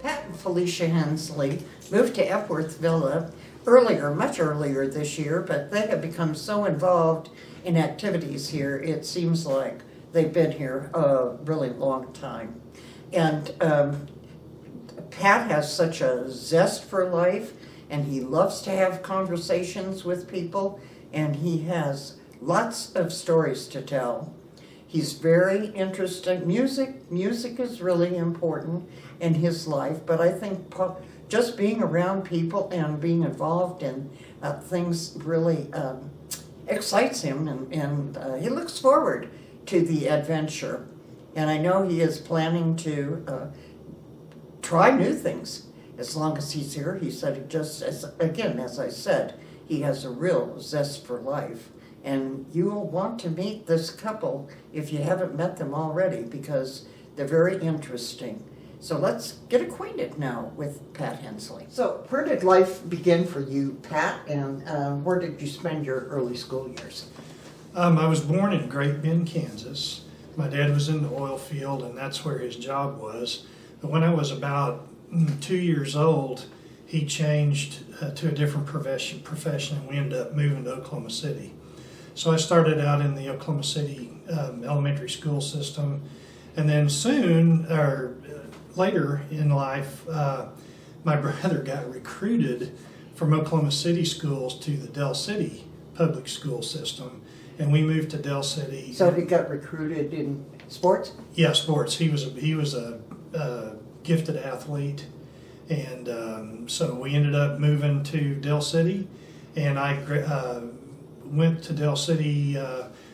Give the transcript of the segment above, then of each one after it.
Pat and Felicia Hensley moved to Epworth Villa much earlier this year, but they have become so involved in activities here, it seems like they've been here a really long time. And Pat has such a zest for life, and he loves to have conversations with people, and he has lots of stories to tell. He's very interested. Music is really important in his life, but I think just being around people and being involved in things really excites him, and he looks forward to the adventure. And I know he is planning to try new things as long as he's here. He said, as I said, he has a real zest for life. And you'll want to meet this couple if you haven't met them already, because they're very interesting. So let's get acquainted now with Pat Hensley. So where did life begin for you, Pat, and where did you spend your early school years? I was born in Great Bend, Kansas. My dad was in the oil field, and that's where his job was. But when I was about 2 years old, he changed to a different profession, and we ended up moving to Oklahoma City. So I started out in the Oklahoma City elementary school system, and then later in life, my brother got recruited from Oklahoma City schools to the Del City public school system, and we moved to Del City. So he got recruited in sports? Yeah, sports. He was a gifted athlete, and so we ended up moving to Del City, and I went to Del City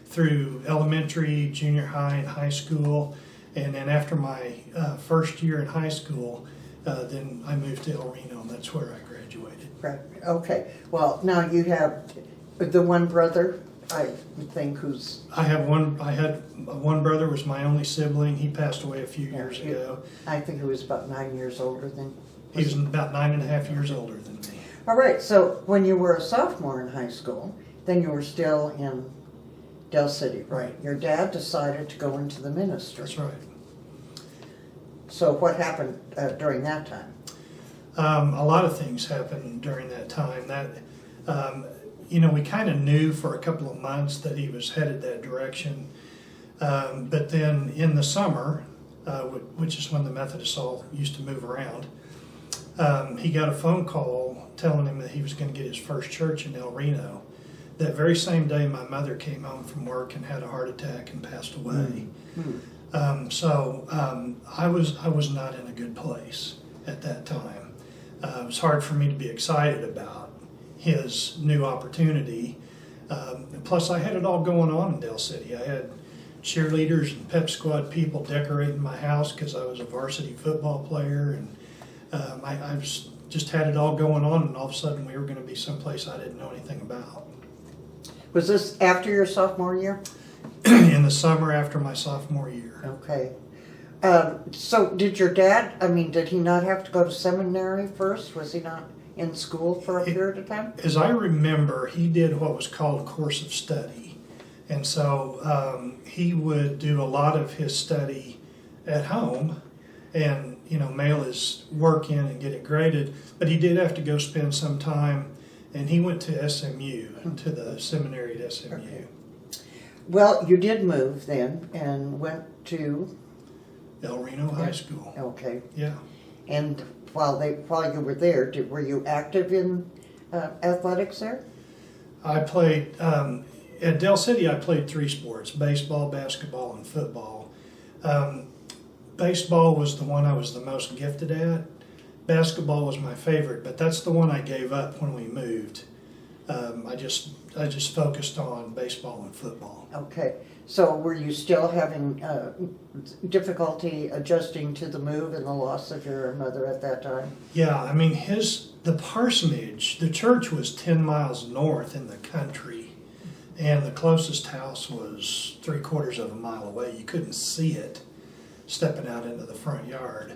through elementary, junior high, and high school, and then after my first year in high school, then I moved to El Reno, and that's where I graduated. Right. Okay. Well, now you have the one brother, I think, who's... I had one brother, was my only sibling. He passed away a few years ago. I think he was about 9 years older than... He was about 9.5 years older than me. All right. So when you were a sophomore in high school, then you were still in Del City, right? Your dad decided to go into the ministry. That's right. So what happened during that time? A lot of things happened during that time. We kind of knew for a couple of months that he was headed that direction. But then in the summer, which is when the Methodists all used to move around, he got a phone call telling him that he was going to get his first church in El Reno. That very same day, my mother came home from work and had a heart attack and passed away. Mm-hmm. So I was not in a good place at that time. It was hard for me to be excited about his new opportunity. Plus, I had it all going on in Del City. I had cheerleaders and pep squad people decorating my house because I was a varsity football player, and I just had it all going on, and all of a sudden we were going to be someplace I didn't know anything about. Was this after your sophomore year? In the summer after my sophomore year. Okay. So did your dad, did he not have to go to seminary first? Was he not in school for a period of time? As I remember, he did what was called a course of study. And so he would do a lot of his study at home and, mail his work in and get it graded. But he did have to go spend some time, and he went to SMU, to the seminary at SMU. Okay. Well, you did move then and went to El Reno High School. Okay. Yeah. And while you were there, were you active in athletics there? I played at Del City. I played 3 sports: baseball, basketball, and football. Baseball was the one I was the most gifted at. Basketball was my favorite, but that's the one I gave up when we moved. I just focused on baseball and football. Okay. So were you still having difficulty adjusting to the move and the loss of your mother at that time? Yeah, the parsonage, the church was 10 miles north in the country, and the closest house was 3/4 of a mile away. You couldn't see it stepping out into the front yard.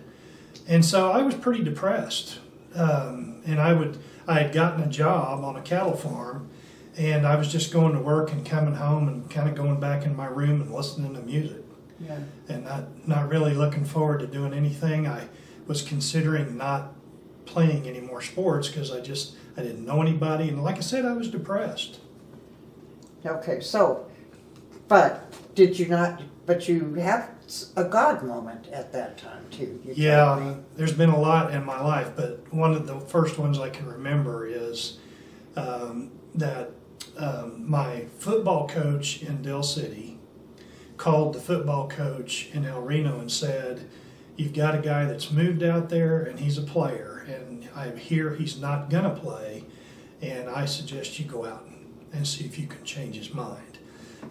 And so I was pretty depressed. And I had gotten a job on a cattle farm, and I was just going to work and coming home and kind of going back in my room and listening to music. Yeah. And not really looking forward to doing anything. I was considering not playing any more sports because I didn't know anybody, and like I said, I was depressed. Okay, so, but did you not, but you have a God moment at that time too. You told Yeah, me. there's been a lot in my life, but one of the first ones I can remember is that my football coach in Del City called the football coach in El Reno and said, "You've got a guy that's moved out there and he's a player, and I hear he's not going to play, and I suggest you go out and see if you can change his mind."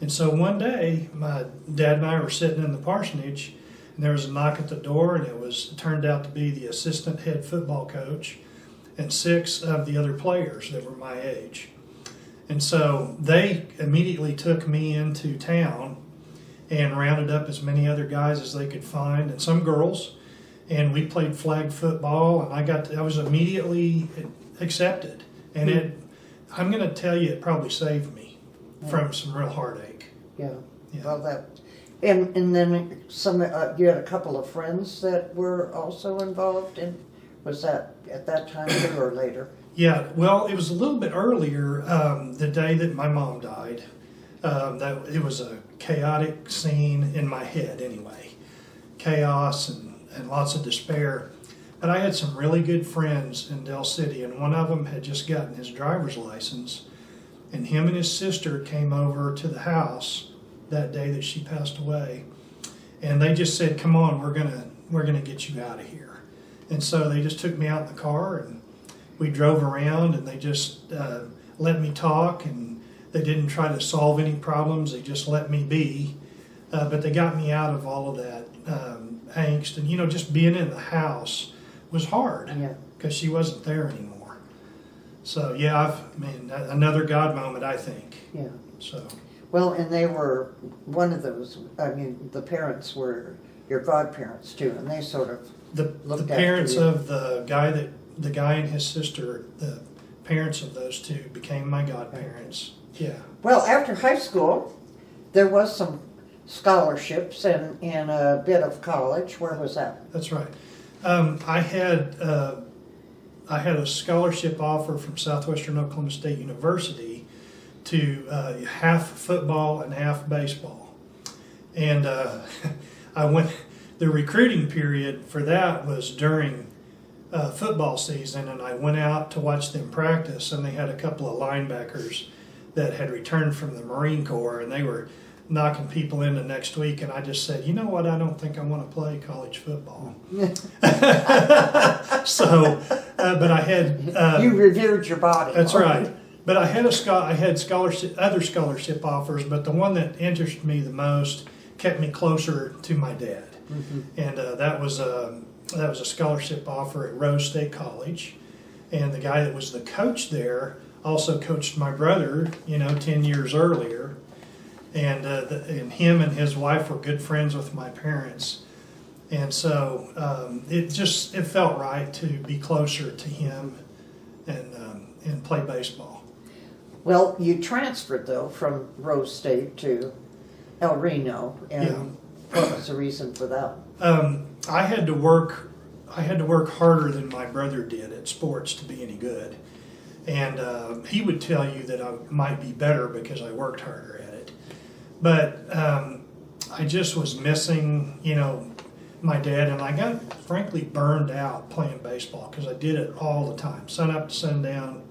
And so one day, my dad and I were sitting in the parsonage, and there was a knock at the door, and it turned out to be the assistant head football coach and 6 of the other players that were my age. And so they immediately took me into town and rounded up as many other guys as they could find, and some girls, and we played flag football, and I was immediately accepted. And I'm going to tell you, it probably saved me from some real heartache. Yeah. Yeah. Well, that, and then you had a couple of friends that were also involved in, was that at that time too or later? Yeah, well, it was a little bit earlier, the day that my mom died. That it was a chaotic scene in my head anyway. Chaos and lots of despair. But I had some really good friends in Del City, and one of them had just gotten his driver's license, and him and his sister came over to the house that day that she passed away, and they just said, "Come on, we're gonna get you out of here." And so they just took me out in the car, and we drove around, and they just let me talk, and they didn't try to solve any problems. They just let me be, but they got me out of all of that angst, and just being in the house was hard because she wasn't there anymore. So yeah, another God moment, I think. Yeah. So. Well, and they were one of those. I mean, the parents were your godparents too, and they sort of The looked parents after you. of the guy and his sister, the parents of those two became my godparents. Yeah. Well, after high school, there was some scholarships and a bit of college. Where was that? That's right. I had a scholarship offer from Southwestern Oklahoma State University to half football and half baseball, and I went. The recruiting period for that was during football season, and I went out to watch them practice, and they had a couple of linebackers that had returned from the Marine Corps, and they were knocking people in the next week, and I just said, "You know what, I don't think I want to play college football." So, but I had... you revered your body. That's right. But I had other scholarship offers, but the one that interested me the most kept me closer to my dad. Mm-hmm. And that was a scholarship offer at Rose State College, and the guy that was the coach there also coached my brother, 10 years earlier, and him and his wife were good friends with my parents, and so it felt right to be closer to him and play baseball. Well, you transferred though from Rose State to El Reno, and what was the reason for that? I had to work harder than my brother did at sports to be any good, and he would tell you that I might be better because I worked harder at it, but I just was missing, my dad, and I got frankly burned out playing baseball because I did it all the time, sun up to sundown,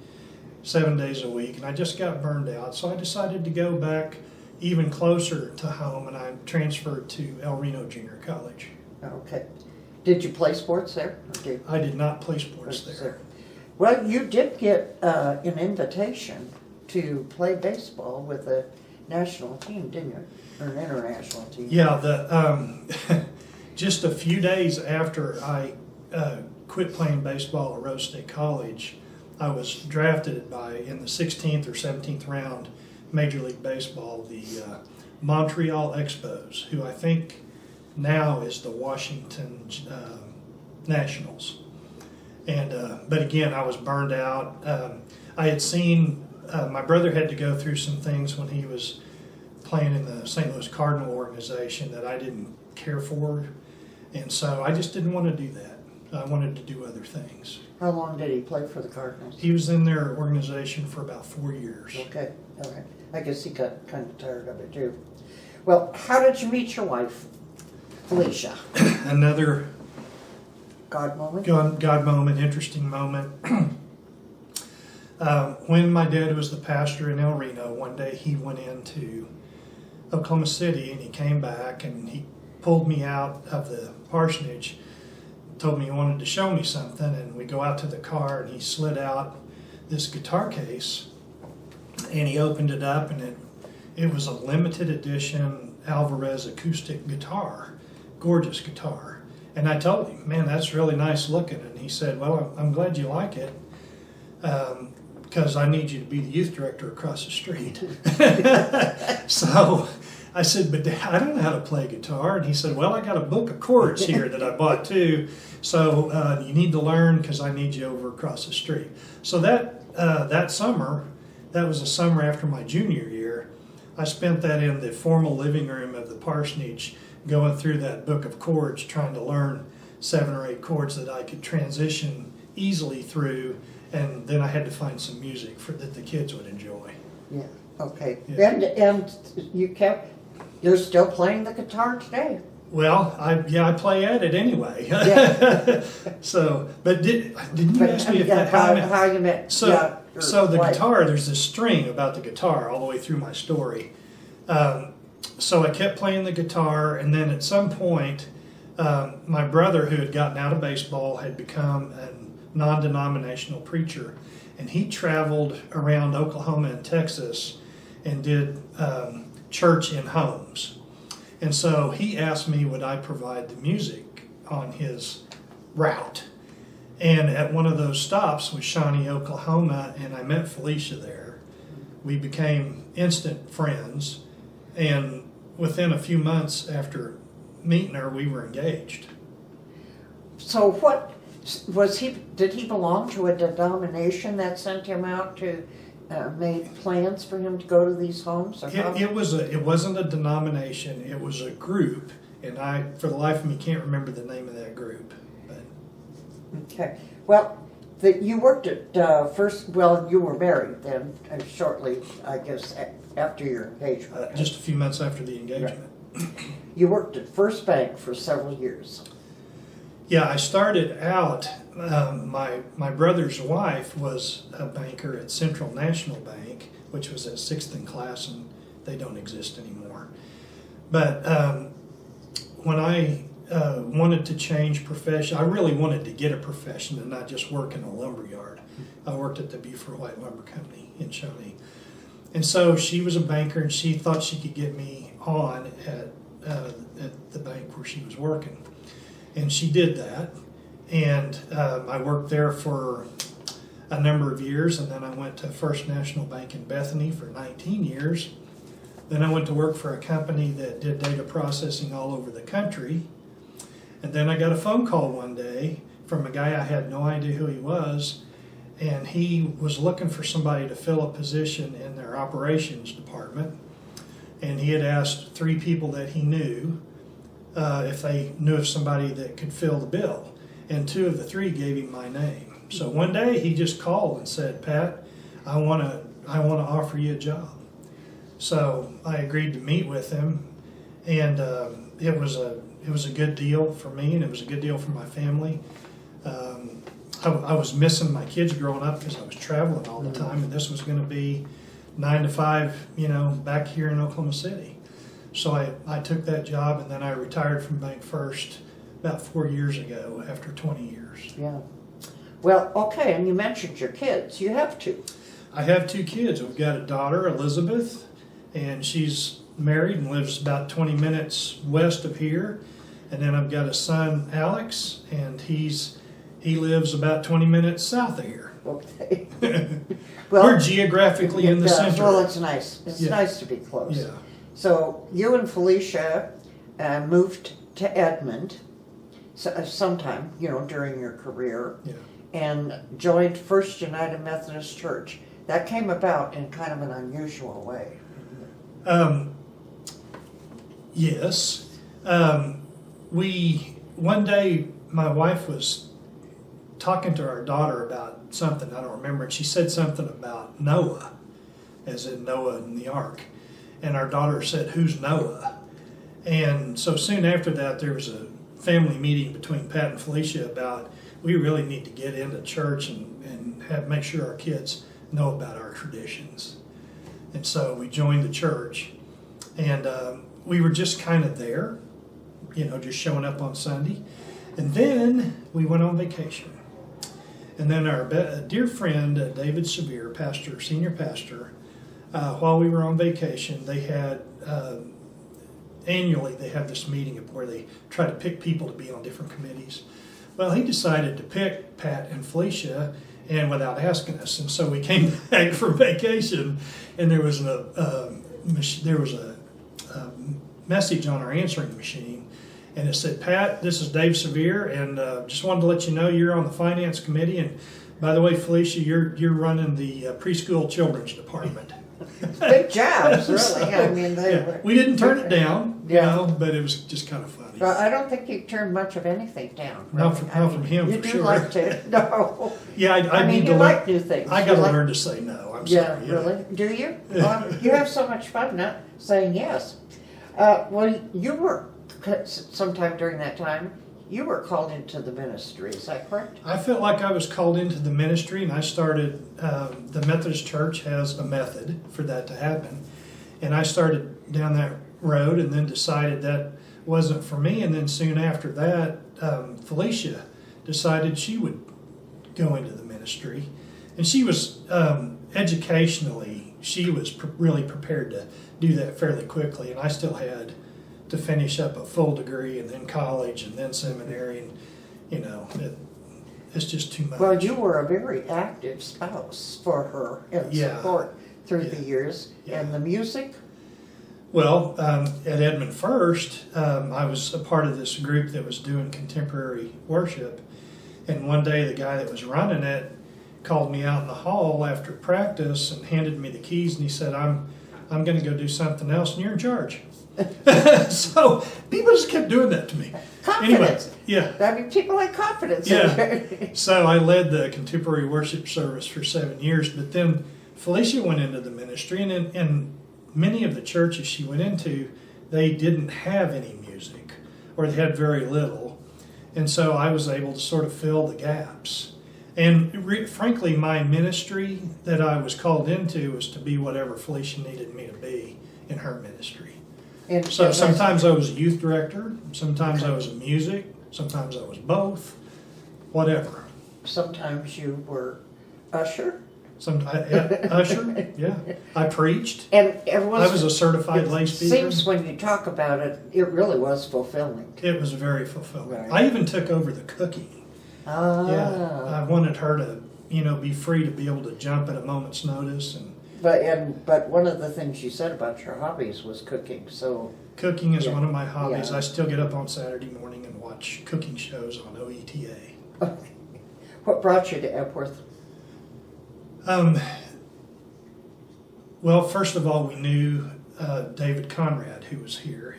7 days a week, and I just got burned out. So I decided to go back even closer to home, and I transferred to El Reno Junior College. Okay. Did you play sports there? Okay. I did not play sports there. Well, you did get an invitation to play baseball with a national team, didn't you? Or an international team. Yeah, just a few days after I quit playing baseball at Rose State College, I was drafted in the 16th or 17th round Major League Baseball, the Montreal Expos, who I think now is the Washington Nationals. And but again, I was burned out. I had seen my brother had to go through some things when he was playing in the St. Louis Cardinal organization that I didn't care for, and so I just didn't want to do that. I wanted to do other things. How long did he play for the Cardinals? He was in their organization for about 4 years. Okay, all right. I guess he got kind of tired of it too. Well, how did you meet your wife, Felicia? Another God moment? God moment, interesting moment. When my dad was the pastor in El Reno, one day he went into Oklahoma City and he came back and he pulled me out of the parsonage, told me he wanted to show me something, and we go out to the car and he slid out this guitar case and he opened it up, and it was a limited edition Alvarez acoustic guitar, gorgeous guitar. And I told him, man, that's really nice looking. And he said, well, I'm glad you like it, because I need you to be the youth director across the street. So I said, but I don't know how to play guitar. And he said, well, I got a book of chords here that I bought too. So you need to learn, because I need you over across the street. So that summer, that was the summer after my junior year, I spent that in the formal living room of the parsonage, going through that book of chords, trying to learn 7 or 8 chords that I could transition easily through, and then I had to find some music that the kids would enjoy. Yeah, okay. Yeah. And you're still playing the guitar today? Well, I play at it anyway. Yeah. So, but didn't you ask me how you met? So, so the wife. guitar, there's this string about the guitar all the way through my story. So I kept playing the guitar, and then at some point, my brother, who had gotten out of baseball, had become a non-denominational preacher, and he traveled around Oklahoma and Texas and did church in homes. And so he asked me, would I provide the music on his route? And at one of those stops was Shawnee, Oklahoma, and I met Felicia there. We became instant friends, and within a few months after meeting her, we were engaged. So what was he? Did he belong to a denomination that sent him out to made plans for him to go to these homes? Or It wasn't a denomination. It was a group, and I, for the life of me, can't remember the name of that group. But okay. Well, you worked at first. Well, you were married then, shortly, I guess, after your engagement. just a few months after the engagement. Right. You worked at First Bank for several years. Yeah, I started out. My brother's wife was a banker at Central National Bank, which was at 6th and Class, and they don't exist anymore. But when I wanted to change profession, I really wanted to get a profession and not just work in a lumber yard. I worked at the Beaufort White Lumber Company in Shawnee. And so she was a banker, and she thought she could get me on at the bank where she was working. And she did that, and I worked there for a number of years, and then I went to First National Bank in Bethany for 19 years. Then I went to work for a company that did data processing all over the country, and then I got a phone call one day from a guy I had no idea who he was, and he was looking for somebody to fill a position in their operations department, and he had asked 3 people that he knew if they knew of somebody that could fill the bill, and 2 of the 3 gave him my name. So one day he just called and said, Pat, I want to offer you a job. So I agreed to meet with him, and it was a good deal for me, and it was a good deal for my family. I was missing my kids growing up because I was traveling all the time, and this was going to be 9 to 5, back here in Oklahoma City. So I took that job, and then I retired from Bank First about 4 years ago after 20 years. Yeah. Well, okay, and you mentioned your kids. You have 2. I have 2 kids. We've got a daughter, Elizabeth, and she's married and lives about 20 minutes west of here. And then I've got a son, Alex, and he lives about 20 minutes south of here. Okay. Well, we're geographically in the center. Well, it's nice. It's nice to be close. Yeah. So you and Felicia moved to Edmond sometime, during your career, and joined First United Methodist Church. That came about in kind of an unusual way. Yes. One day my wife was talking to our daughter about something, I don't remember, and she said something about Noah, as in Noah and the ark. And our daughter said, "Who's Noah?" And so soon after that, there was a family meeting between Pat and Felicia about we really need to get into church and make sure our kids know about our traditions. And so we joined the church, and we were just kind of there, just showing up on Sunday. And then we went on vacation. And then our dear friend, David Severe, senior pastor, while we were on vacation, they had, annually, they have this meeting where they try to pick people to be on different committees. Well, he decided to pick Pat and Felicia, and without asking us. And so we came back from vacation, and there was a message on our answering machine, and it said, "Pat, this is Dave Severe, and just wanted to let you know you're on the finance committee, and by the way, Felicia, you're running the preschool children's department." Big jobs, really. I mean, we didn't turn it down, Yeah. But it was just kind of funny. Well, I don't think you turned much of anything down. Not from him, you for do sure. like to, no. Yeah, I mean, need to you learn. like new things. I got to You like- learn to say no. I'm Yeah, sorry. really? Do you? You have so much fun not saying yes. Well, you were, sometime during that time, you were called into the ministry, is that correct? I felt like I was called into the ministry, and I started, the Methodist Church has a method for that to happen. And I started down that road and then decided that wasn't for me. And then soon after that, Felicia decided she would go into the ministry. And she was, educationally, she was really prepared to do that fairly quickly. And I still had to finish up a full degree and then college and then seminary. And, it's just too much. Well, you were a very active spouse for her and Yeah. support through the Yeah. years. Yeah. And the music? Well, at Edmond First, I was a part of this group that was doing contemporary worship. And one day the guy that was running it called me out in the hall after practice and handed me the keys, and he said, I'm going to go do something else, and you're in charge. So people just kept doing that to me. Confidence. Anyway, yeah. I mean, people like confidence. Yeah. So I led the contemporary worship service for 7 years, but then Felicia went into the ministry, and in many of the churches she went into, they didn't have any music, or they had very little. And so I was able to sort of fill the gaps. And frankly, my ministry that I was called into was to be whatever Felicia needed me to be in her ministry. And So sometimes I was a youth director, sometimes I was a music, sometimes I was both, whatever. sometimes you were usher. Usher, yeah. I preached. And everyone. I was a certified lay It speaker. seems when you talk about it, it really was fulfilling. It was very fulfilling. Right. I even took over the cooking. Ah. Yeah, I wanted her to, be free to be able to jump at a moment's notice. And But one of the things you said about your hobbies was cooking. So cooking is Yeah. one of my hobbies. Yeah. I still get up on Saturday morning and watch cooking shows on OETA. what brought you to Epworth? Well, first of all, we knew David Conrad, who was here.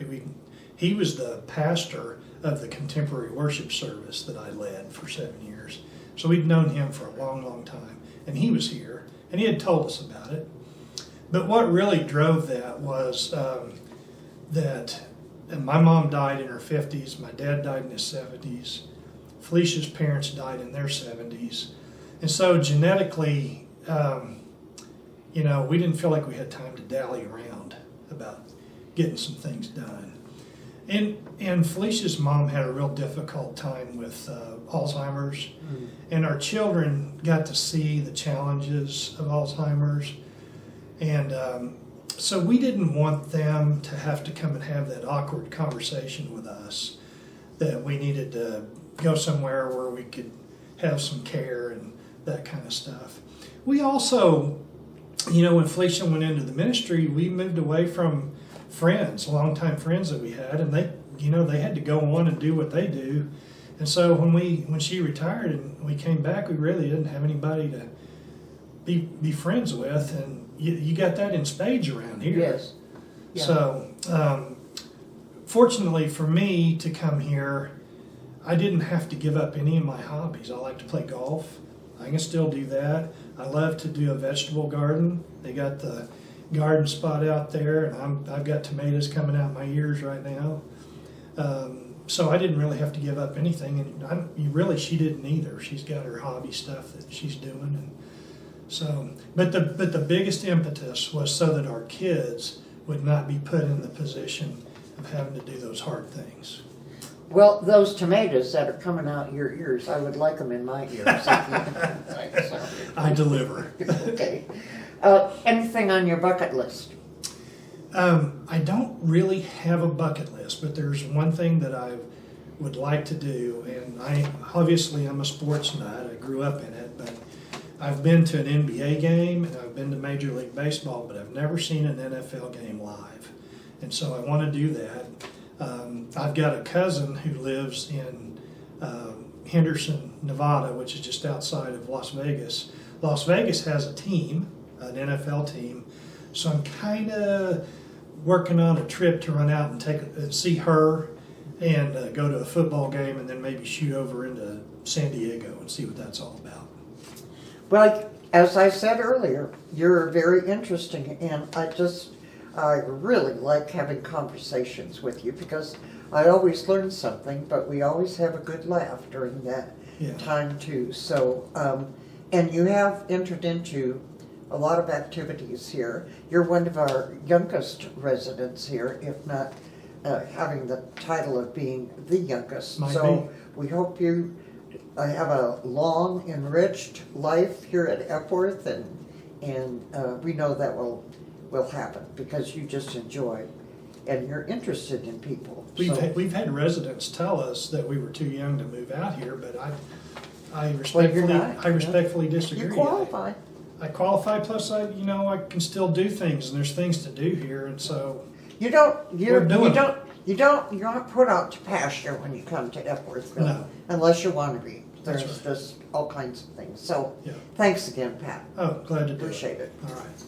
He was the pastor of the contemporary worship service that I led for 7 years. So we'd known him for a long, long time. And he was here, and he had told us about it. But what really drove that was that my mom died in her 50s, my dad died in his 70s, Felicia's parents died in their 70s. And so genetically, we didn't feel like we had time to dally around about getting some things done. And Felicia's mom had a real difficult time with Alzheimer's, and our children got to see the challenges of Alzheimer's. And so we didn't want them to have to come and have that awkward conversation with us, that we needed to go somewhere where we could have some care and that kind of stuff. We also, when Felicia went into the ministry, we moved away from friends, longtime friends that we had, and they had to go on and do what they do. And so when she retired and we came back, we really didn't have anybody to be friends with, and you got that in spades around here. Yes. Yeah. So fortunately for me to come here, I didn't have to give up any of my hobbies. I like to play golf. I can still do that. I love to do a vegetable garden. They got the garden spot out there, and I've got tomatoes coming out my ears right now. So I didn't really have to give up anything, and she didn't either. She's got her hobby stuff that she's doing, and so. But the biggest impetus was so that our kids would not be put in the position of having to do those hard things. Well, those tomatoes that are coming out your ears, I would like them in my ears. I deliver. Okay. Anything on your bucket list? I don't really have a bucket list, but there's one thing that I would like to do, and I'm a sports nut. I grew up in it, but I've been to an NBA game and I've been to Major League Baseball, but I've never seen an NFL game live, and so I want to do that. I've got a cousin who lives in Henderson, Nevada, which is just outside of Las Vegas. Las Vegas has a team, an NFL team, so I'm kind of working on a trip to run out and see her and go to a football game, and then maybe shoot over into San Diego and see what that's all about. Well, as I said earlier, you're very interesting, and I really like having conversations with you because I always learn something, but we always have a good laugh during that time too. So, and you have entered into a lot of activities here. You're one of our youngest residents here, if not having the title of being the youngest. We hope you have a long, enriched life here at Epworth, and we know that will happen because you just enjoy and you're interested in people. We've had residents tell us that we were too young to move out here, but I respectfully disagree. You qualify. I qualify. Plus, I can still do things, and there's things to do here, and so you're not put out to pasture when you come to Epworthville, no. Unless you want to be. There's That's right. just all kinds of things. So, yeah. Thanks again, Pat. Oh, glad to do Appreciate it. All right.